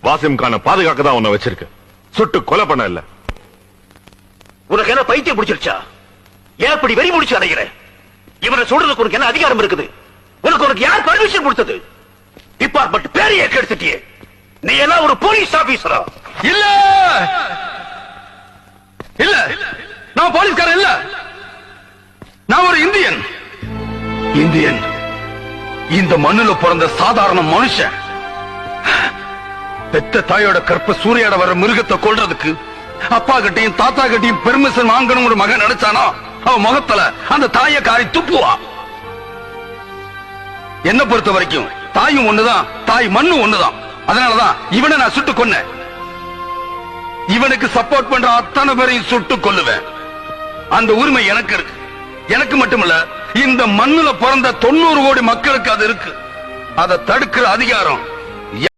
வாசிம் கான பாதுகாக்க தான் உன்னை வச்சிருக்கு. சுட்டு கொலை பண்ண இல்ல. உனக்கு என்ன பைத்தியம் பிடிச்சிருச்சா? ஏன் இப்படி வெறி முடிச்சு அடைகிற? இவனை சொல்றதுக்கு உனக்கு என்ன அதிகாரம் இருக்குது? உனக்கு யார் பர்மிஷன் கொடுத்தது? டிபார்ட்மெண்ட் பேரையே கெடுத்துட்டியே. நீ எல்லாம் ஒரு போலீஸ் ஆபீசரா? இல்ல இல்ல, நான் போலீஸ்காரன் இல்ல. நான் ஒரு இந்தியன். இந்தியன் இந்த மண்ணுல பிறந்த சாதாரண மனுஷன். பெத்த தாயோட கற்ப சூறையாட வர மிருகத்தை கொல்றதுக்கு அப்பா கிட்டையும் தாத்தா கிட்டையும் பெர்மிஷன் வாங்கணும் ஒரு மகன் நினைச்சானா அவன் முகத்துல அந்த தாயை காரி துப்புவா. என்ன பொறுத்த வரைக்கும் தாயும் ஒண்ணுதான், தாய் மண்ணும் ஒண்ணுதான். அதனாலதான் இவனை நான் சுட்டு கொன்னேன். இவனுக்கு சப்போர்ட் பண்ற அத்தனை பேரையும் சுட்டு கொல்லுவேன். அந்த உரிமை எனக்கு இருக்கு. எனக்கு மட்டுமல்ல, இந்த மண்ணுல பிறந்த 90 கோடி மக்களுக்கு அது இருக்கு. அதை தடுக்கிற அதிகாரம்